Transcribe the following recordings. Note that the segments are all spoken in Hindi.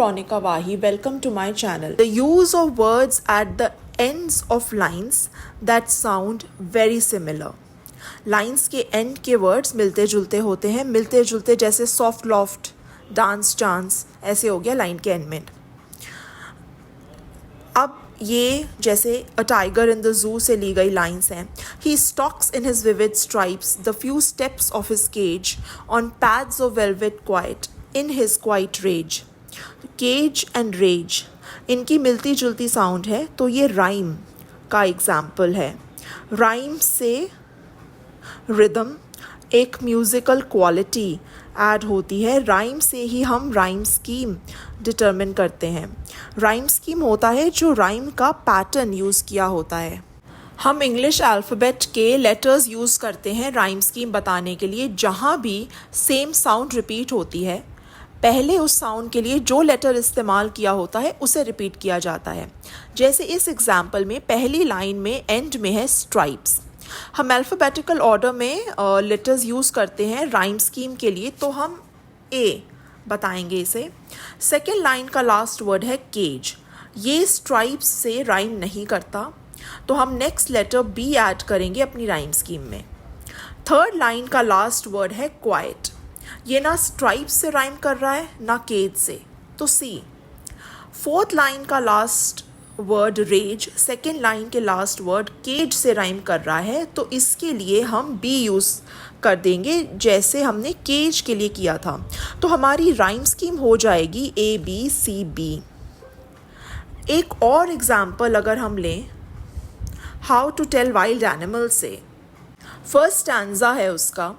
Ronika Wahi. Welcome to my channel. The use of words at the ends of lines that sound very similar. Lines के end के words मिलते जुलते होते हैं, मिलते जुलते जैसे soft loft, dance chance, ऐसे हो गया line के end में. अब ये जैसे a tiger in the zoo से ली गई lines हैं. He stalks in his vivid stripes the few steps of his cage on pads of velvet quiet in his quiet rage. Cage and rage इनकी मिलती जुलती साउंड है, तो ये राइम का एग्जाम्पल है. राइम से रिदम एक म्यूज़िकल क्वालिटी ऐड होती है. राइम से ही हम राइम स्कीम डिटरमिन करते हैं. राइम स्कीम होता है जो राइम का पैटर्न यूज़ किया होता है. हम इंग्लिश अल्फ़ाबेट के लेटर्स यूज़ करते हैं राइम स्कीम बताने के लिए. जहाँ भी सेम साउंड रिपीट होती है, पहले उस साउंड के लिए जो लेटर इस्तेमाल किया होता है उसे रिपीट किया जाता है. जैसे इस एग्जाम्पल में पहली लाइन में एंड में है स्ट्राइप्स. हम अल्फ़ाबेटिकल ऑर्डर में लेटर्स यूज़ करते हैं राइम स्कीम के लिए, तो हम ए बताएंगे इसे. सेकेंड लाइन का लास्ट वर्ड है केज. ये स्ट्राइप्स से राइम नहीं करता, तो हम नेक्स्ट लेटर बी ऐड करेंगे अपनी राइम स्कीम में. थर्ड लाइन का लास्ट वर्ड है क्वाइट. ये ना स्ट्राइप्स से राइम कर रहा है ना केज से, तो सी. फोर्थ लाइन का last word rage, second line के लास्ट वर्ड केज से राइम कर रहा है, तो इसके लिए हम बी यूज़ कर देंगे जैसे हमने केज के लिए किया था. तो हमारी राइम स्कीम हो जाएगी ए बी सी बी. एक और एग्जाम्पल अगर हम लें how to tell wild animal से, फर्स्ट स्टैंजा है उसका.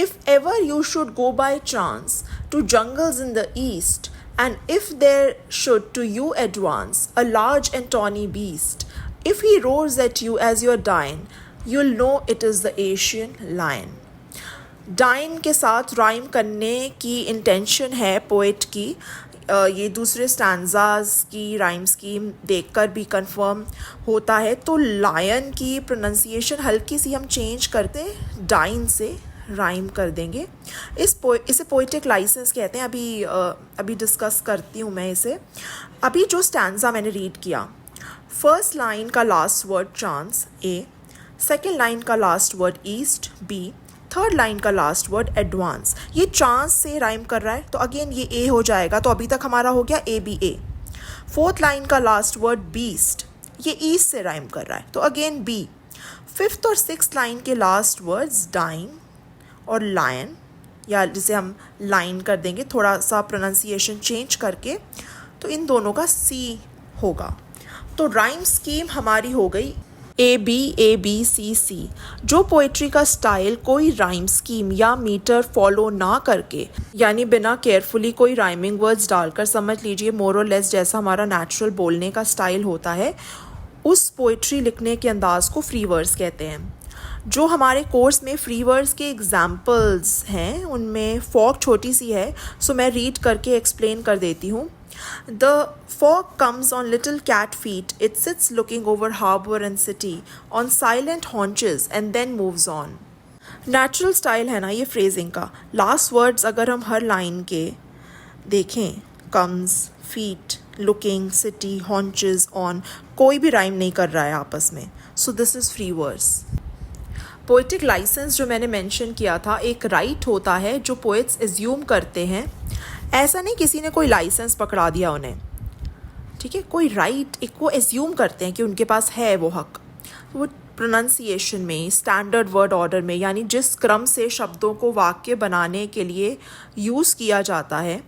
If ever you should go by chance to jungles in the east, and if there should to you advance a large and tawny beast, if he roars at you as you're dying, you'll know it is the Asian lion. Dine के साथ राइम करने की इंटेंशन है पोइट की. ये दूसरे स्टैंजाज की राइम स्कीम देखकर भी कंफर्म होता है. तो लायन की प्रोनाउंसिएशन हल्की सी हम चेंज करते डाइन से राइम कर देंगे. इसे पोइटिक लाइसेंस कहते हैं. अभी डिस्कस करती हूँ मैं इसे. अभी जो स्टैंजा मैंने रीड किया, फर्स्ट लाइन का last word chance A, second line का last word east B, third line का लास्ट वर्ड एडवांस. ये चांस से राइम कर रहा है, तो अगेन ये ए हो जाएगा. तो अभी तक हमारा हो गया A B A. Fourth line का लास्ट वर्ड बीस्ट, ये ईस्ट से राइम कर रहा है, तो अगेन बी. फिफ्थ और सिक्स्थ लाइन के लास्ट वर्ड्स डाइन और लायन, या जिसे हम लाइन कर देंगे थोड़ा सा प्रोनाउंसिएशन चेंज करके, तो इन दोनों का सी होगा. तो राइम स्कीम हमारी हो गई ए बी सी सी. जो पोइट्री का स्टाइल कोई राइम स्कीम या मीटर फॉलो ना करके, यानी बिना केयरफुली कोई राइमिंग वर्ड्स डालकर, समझ लीजिए मोर और लेस जैसा हमारा नेचुरल बोलने का स्टाइल होता है, उस पोइट्री लिखने के अंदाज को फ्री वर्स कहते हैं. जो हमारे कोर्स में फ्री वर्ड्स के एग्जाम्पल्स हैं उनमें फॉग छोटी सी है, सो मैं रीड करके एक्सप्लेन कर देती हूँ. The fog comes on little cat feet, it sits looking over harbour and city on silent haunches and then moves on. Natural style है ना ये फ्रेजिंग का. लास्ट वर्ड्स अगर हम हर लाइन के देखें, comes, feet, looking, city, haunches, on, कोई भी राइम नहीं कर रहा है आपस में, so this is free words. Poetic license जो मैंने मेंशन किया था, एक राइट होता है जो पोइट्स एज्यूम करते हैं. ऐसा नहीं किसी ने कोई लाइसेंस पकड़ा दिया उन्हें, ठीक है, कोई राइट एक वो एज्यूम करते हैं कि उनके पास है वो हक. वो प्रोनाउंसिएशन में, स्टैंडर्ड वर्ड ऑर्डर में, यानी जिस क्रम से शब्दों को वाक्य बनाने के लिए यूज़ किया जाता है,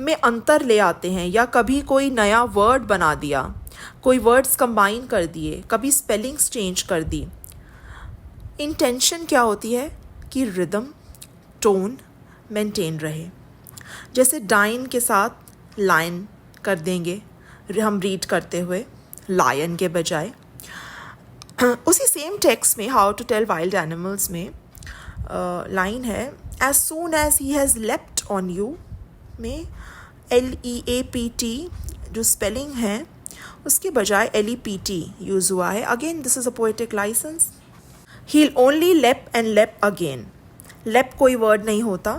में अंतर ले आते हैं. या कभी कोई नया वर्ड बना दिया, कोई वर्ड्स कंबाइन कर दिए, कभी स्पेलिंग्स चेंज कर दी. इंटेंशन क्या होती है कि रिदम, टोन मेंटेन रहे. जैसे डाइन के साथ लाइन कर देंगे हम रीड करते हुए, लायन के बजाय. उसी सेम टेक्स्ट में how to tell wild animals में लाइन है, as soon as he has leapt on you, में LEAPT जो स्पेलिंग है उसके बजाय LEPT यूज़ हुआ है. Again this is a poetic license. He'll only leap and leap again. Leap कोई वर्ड नहीं होता,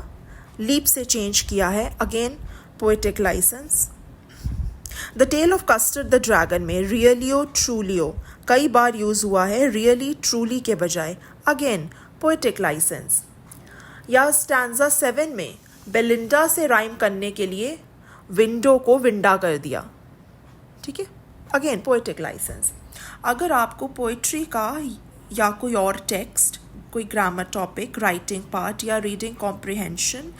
लीप से चेंज किया है. Again poetic license. The tale of custard the dragon में रियलियो ट्रूलियो कई बार यूज़ हुआ है रियली ट्रूली के बजाय, अगेन पोएटिक लाइसेंस। या स्टैंजा 7 में बेलिंडा से राइम करने के लिए विंडो को विंडा कर दिया, ठीक है, अगेन पोएटिक लाइसेंस। अगर आपको पोइट्री का या कोई और टेक्स्ट, कोई ग्रामर टॉपिक, राइटिंग पार्ट या रीडिंग कॉम्प्रिहेंशन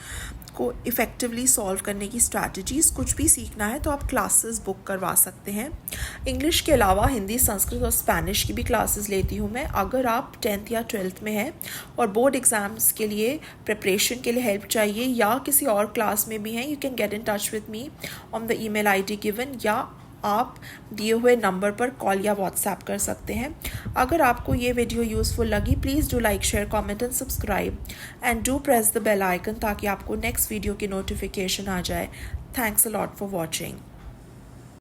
को इफ़ेक्टिवली सॉल्व करने की स्ट्रैटेजीज़ कुछ भी सीखना है तो आप क्लासेस बुक करवा सकते हैं। इंग्लिश के अलावा हिंदी, संस्कृत और स्पेनिश की भी क्लासेस लेती हूँ मैं। अगर आप 10th या 12th में हैं और बोर्ड एग्ज़ाम्स के लिए प्रिपरेशन के लिए हेल्प चाहिए या किसी और क्लास में भी हैं, you can get in touch with me on the email ID given, या आप दिए हुए नंबर पर कॉल या व्हाट्सएप कर सकते हैं। अगर आपको ये वीडियो यूज़फुल लगी, please do like, share, comment and subscribe and do press the bell icon ताकि आपको नेक्स्ट वीडियो की नोटिफिकेशन आ जाए। Thanks a lot for watching.